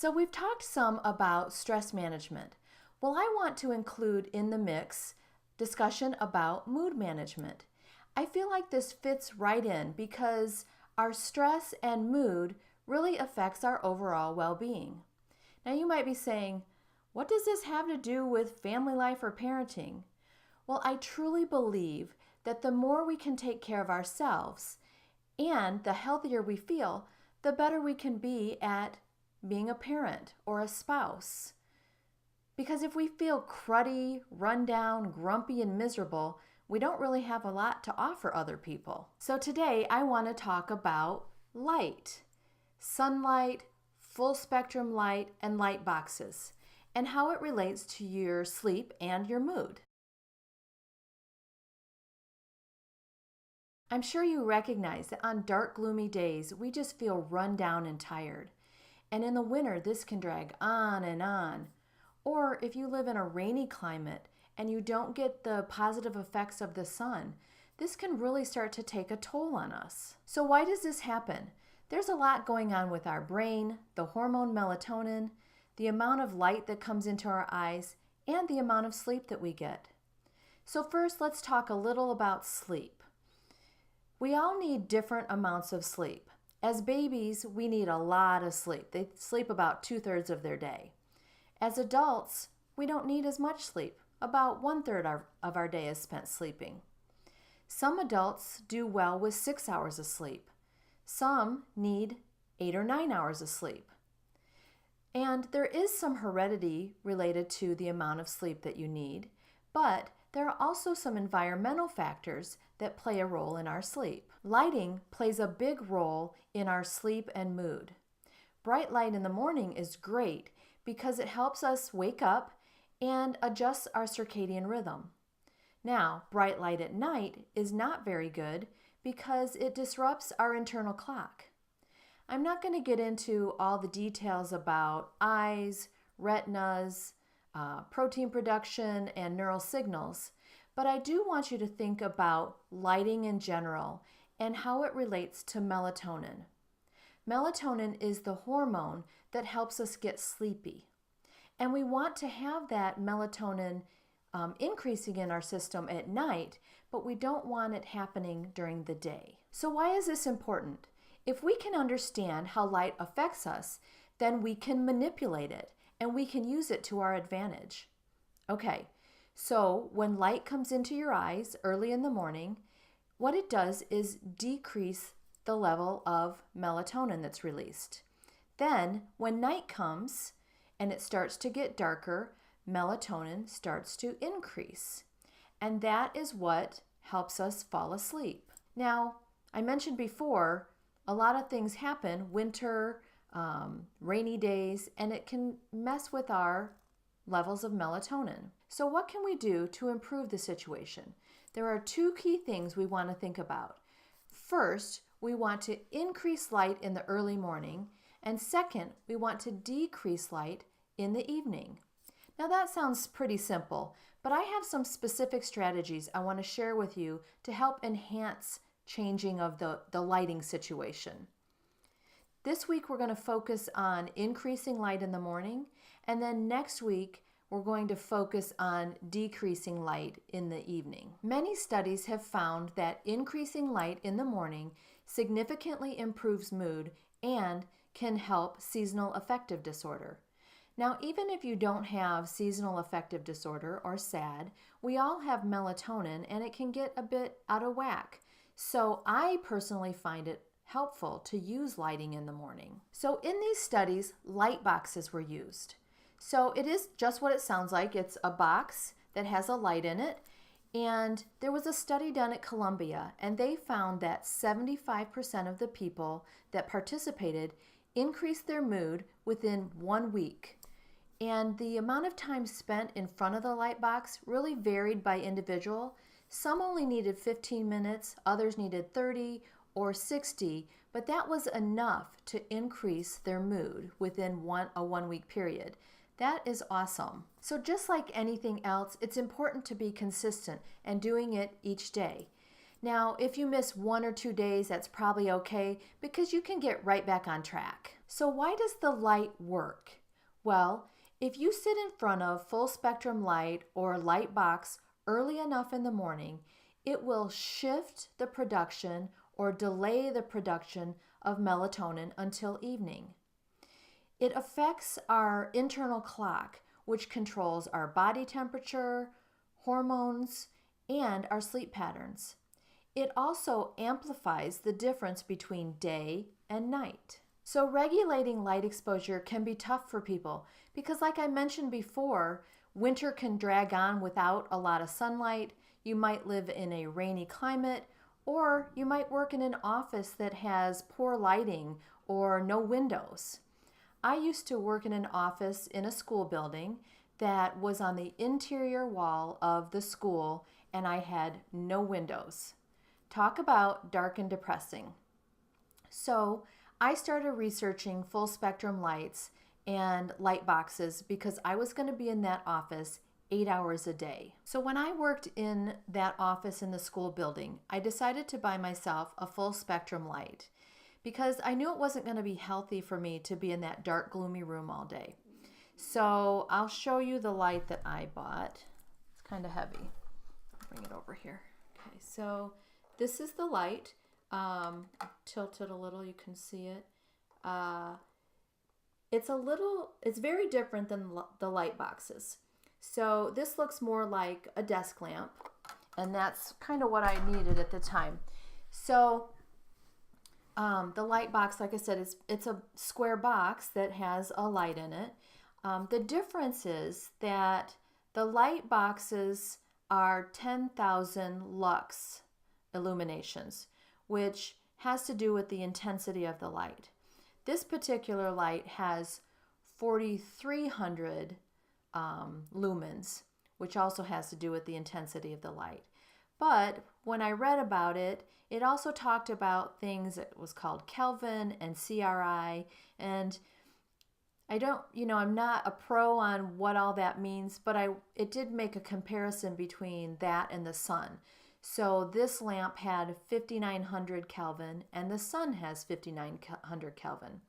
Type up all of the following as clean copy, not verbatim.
So we've talked some about stress management. Well, I want to include in the mix discussion about mood management. I feel like this fits right in because our stress and mood really affects our overall well-being. Now you might be saying, what does this have to do with family life or parenting? Well, I truly believe that the more we can take care of ourselves and the healthier we feel, the better we can be at being a parent or a spouse. Because if we feel cruddy, run down, grumpy, and miserable, we don't really have a lot to offer other people. So today I want to talk about light, sunlight, full spectrum light, and light boxes, and how it relates to your sleep and your mood. I'm sure you recognize that on dark, gloomy days, we just feel run down and tired. And in the winter, this can drag on and on. Or if you live in a rainy climate and you don't get the positive effects of the sun, this can really start to take a toll on us. So why does this happen? There's a lot going on with our brain, the hormone melatonin, the amount of light that comes into our eyes, and the amount of sleep that we get. So first, let's talk a little about sleep. We all need different amounts of sleep. As babies, we need a lot of sleep. They sleep about 2/3 of their day. As adults, we don't need as much sleep. About 1/3 of our day is spent sleeping. Some adults do well with 6 hours of sleep. Some need 8 or 9 hours of sleep. And there is some heredity related to the amount of sleep that you need, but there are also some environmental factors that play a role in our sleep. Lighting plays a big role in our sleep and mood. Bright light in the morning is great because it helps us wake up and adjusts our circadian rhythm. Now, bright light at night is not very good because it disrupts our internal clock. I'm not going to get into all the details about eyes, retinas, protein production, and neural signals, but I do want you to think about lighting in general and how it relates to melatonin. Melatonin is the hormone that helps us get sleepy, and we want to have that melatonin increasing in our system at night, but we don't want it happening during the day. So why is this important? If we can understand how light affects us, then we can manipulate it and we can use it to our advantage. Okay, so when light comes into your eyes early in the morning, what it does is decrease the level of melatonin that's released. Then when night comes and it starts to get darker, melatonin starts to increase. And that is what helps us fall asleep. Now, I mentioned before, a lot of things happen, winter, rainy days, and it can mess with our levels of melatonin. So what can we do to improve the situation? There are two key things we want to think about. First, we want to increase light in the early morning, and second, we want to decrease light in the evening. Now that sounds pretty simple, but I have some specific strategies I want to share with you to help enhance changing of the lighting situation. This week we're going to focus on increasing light in the morning, and then next week we're going to focus on decreasing light in the evening. Many studies have found that increasing light in the morning significantly improves mood and can help seasonal affective disorder. Now, even if you don't have seasonal affective disorder or SAD, we all have melatonin and it can get a bit out of whack. So I personally find it helpful to use lighting in the morning. So in these studies, light boxes were used. So it is just what it sounds like. It's a box that has a light in it. And there was a study done at Columbia, and they found that 75% of the people that participated increased their mood within 1 week. And the amount of time spent in front of the light box really varied by individual. Some only needed 15 minutes, others needed 30 or 60, but that was enough to increase their mood within a 1 week period. That is awesome. So just like anything else, it's important to be consistent and doing it each day. Now, if you miss 1 or 2 days, that's probably okay because you can get right back on track. So why does the light work? Well, if you sit in front of full spectrum light or light box early enough in the morning, it will shift the production or delay the production of melatonin until evening. It affects our internal clock, which controls our body temperature, hormones, and our sleep patterns. It also amplifies the difference between day and night. So regulating light exposure can be tough for people because, like I mentioned before, winter can drag on without a lot of sunlight. You might live in a rainy climate, or you might work in an office that has poor lighting or no windows. I used to work in an office in a school building that was on the interior wall of the school, and I had no windows. Talk about dark and depressing. So I started researching full spectrum lights and light boxes because I was going to be in that office 8 hours a day. So when I worked in that office in the school building, I decided to buy myself a full spectrum light because I knew it wasn't going to be healthy for me to be in that dark, gloomy room all day. So I'll show you the light that I bought. It's kind of heavy. Bring it over here. Okay, so this is the light. Tilt it a little, you can see it. It's very different than the light boxes. So this looks more like a desk lamp, and that's kind of what I needed at the time. So the light box, like I said, it's a square box that has a light in it. The difference is that the light boxes are 10,000 lux illuminations, which has to do with the intensity of the light. This particular light has 4,300 lumens, which also has to do with the intensity of the light. But when I read about it, it also talked about things that was called Kelvin and CRI, and I'm not a pro on what all that means, but it did make a comparison between that and the sun. So this lamp had 5,900 Kelvin and the sun has 5,900 Kelvin.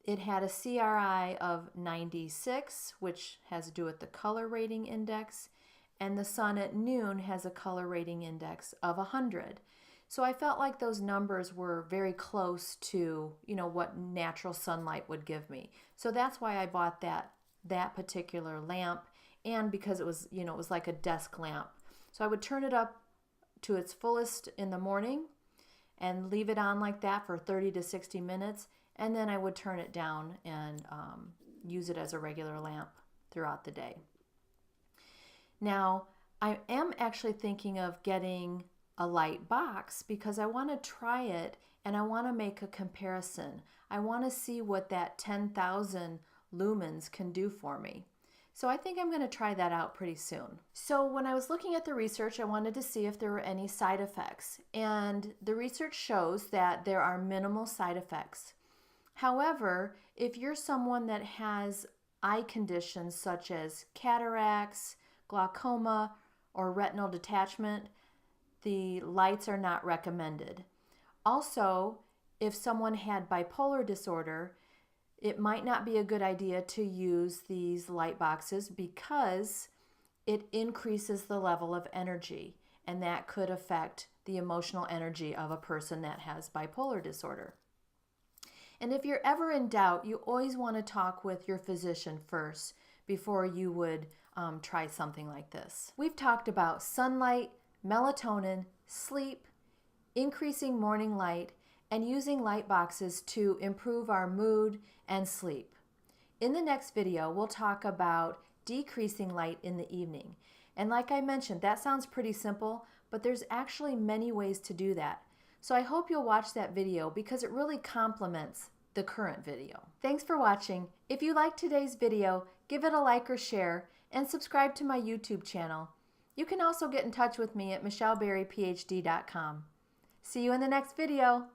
It had a CRI of 96, which has to do with the color rating index, and the sun at noon has a color rating index of 100. So I felt like those numbers were very close to, what natural sunlight would give me. So that's why I bought that particular lamp, and because it was, it was like a desk lamp. So I would turn it up to its fullest in the morning and leave it on like that for 30 to 60 minutes, and then I would turn it down and use it as a regular lamp throughout the day. Now, I am actually thinking of getting a light box because I want to try it and I want to make a comparison. I want to see what that 10,000 lumens can do for me. So I think I'm going to try that out pretty soon. So when I was looking at the research, I wanted to see if there were any side effects. And the research shows that there are minimal side effects. However, if you're someone that has eye conditions such as cataracts, glaucoma, or retinal detachment, the lights are not recommended. Also, if someone had bipolar disorder, it might not be a good idea to use these light boxes because it increases the level of energy, and that could affect the emotional energy of a person that has bipolar disorder. And if you're ever in doubt, you always want to talk with your physician first before you would try something like this. We've talked about sunlight, melatonin, sleep, increasing morning light, and using light boxes to improve our mood and sleep. In the next video, we'll talk about decreasing light in the evening. And like I mentioned, that sounds pretty simple, but there's actually many ways to do that. So I hope you'll watch that video because it really complements the current video. Thanks for watching. If you liked today's video, give it a like or share, and subscribe to my YouTube channel. You can also get in touch with me at michelleberryphd.com. See you in the next video.